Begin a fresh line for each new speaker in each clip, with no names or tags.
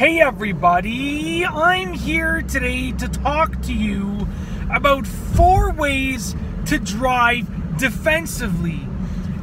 Hey everybody, I'm here today to talk to you about 4 ways to drive defensively.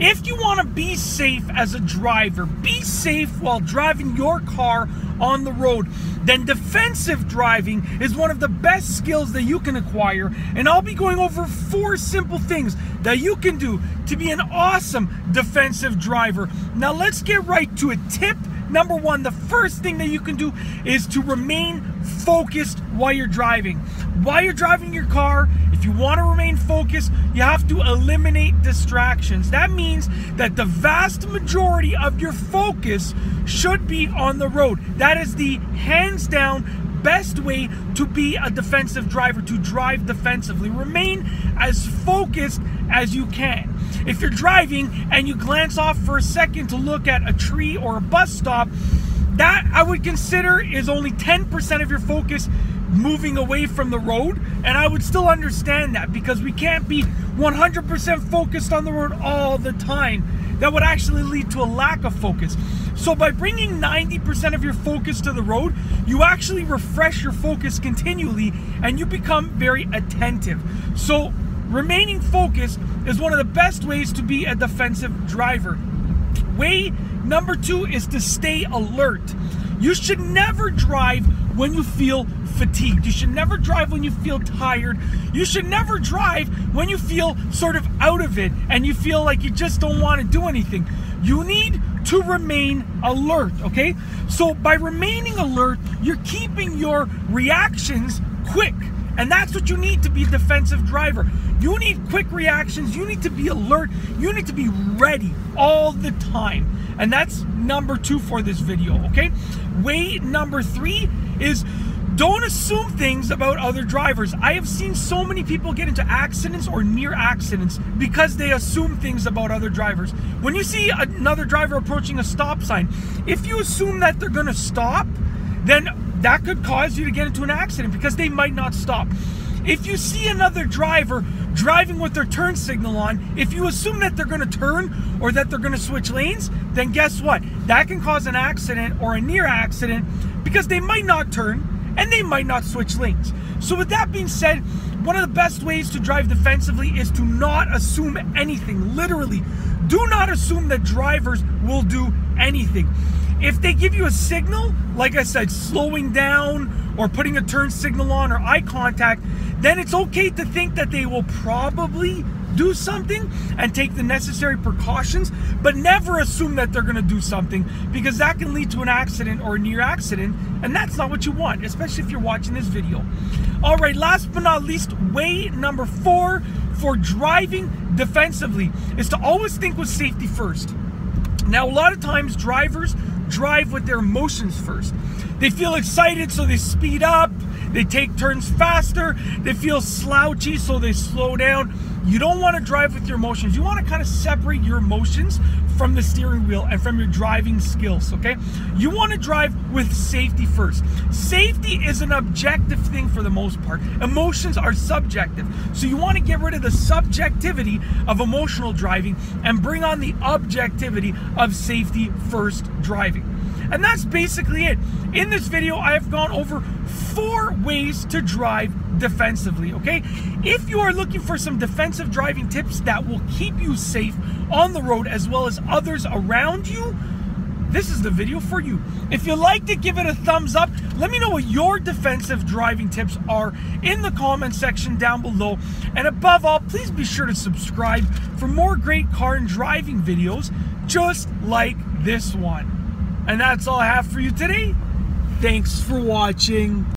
If you want to be safe as a driver, be safe while driving your car on the road, then defensive driving is one of the best skills that you can acquire, and I'll be going over 4 simple things that you can do to be an awesome defensive driver. Now let's get right to it. Tip number 1, the first thing that you can do is to remain focused while you're driving. While you're driving your car, if you want to remain focused, you have to eliminate distractions. That means that the vast majority of your focus should be on the road. That is the hands down best way to be a defensive driver, to drive defensively. Remain as focused as you can. If you're driving and you glance off for a second to look at a tree or a bus stop, that I would consider is only 10% of your focus moving away from the road, and I would still understand that because we can't be 100% focused on the road all the time. That would actually lead to a lack of focus. So by bringing 90% of your focus to the road, you actually refresh your focus continually and you become very attentive. So remaining focused is one of the best ways to be a defensive driver. Way number 2 is to stay alert. You should never drive when you feel fatigued. You should never drive when you feel tired. You should never drive when you feel sort of out of it and you feel like you just don't want to do anything. You need to remain alert, okay? So by remaining alert, you're keeping your reactions quick. And that's what you need to be a defensive driver. You need quick reactions. You need to be alert. You need to be ready all the time. And that's number 2 for this video, okay? Way number 3 is don't assume things about other drivers. I have seen so many people get into accidents or near accidents because they assume things about other drivers. When you see another driver approaching a stop sign, if you assume that they're gonna stop, then that could cause you to get into an accident because they might not stop. If you see another driver driving with their turn signal on, if you assume that they're going to turn or that they're going to switch lanes, then guess what? That can cause an accident or a near accident because they might not turn and they might not switch lanes. So with that being said, one of the best ways to drive defensively is to not assume anything. Literally, do not assume that drivers will do anything. If they give you a signal, like I said, slowing down or putting a turn signal on or eye contact, then it's okay to think that they will probably do something and take the necessary precautions, but never assume that they're going to do something because that can lead to an accident or a near accident, and that's not what you want, especially if you're watching this video. All right, last but not least, way number 4 for driving defensively is to always think with safety first. Now, a lot of times drivers drive with their emotions first. They feel excited, so they speed up. They take turns faster. They feel slouchy, so they slow down. You don't want to drive with your emotions. You want to kind of separate your emotions from the steering wheel and from your driving skills, okay? You want to drive with safety first. Safety is an objective thing for the most part. Emotions are subjective. So you want to get rid of the subjectivity of emotional driving and bring on the objectivity of safety first driving. And that's basically it. In this video, I have gone over 4 ways to drive defensively, okay? If you are looking for some defensive driving tips that will keep you safe on the road as well as others around you, this is the video for you. If you liked it, give it a thumbs up. Let me know what your defensive driving tips are in the comment section down below. And above all, please be sure to subscribe for more great car and driving videos just like this one. And that's all I have for you today. Thanks for watching.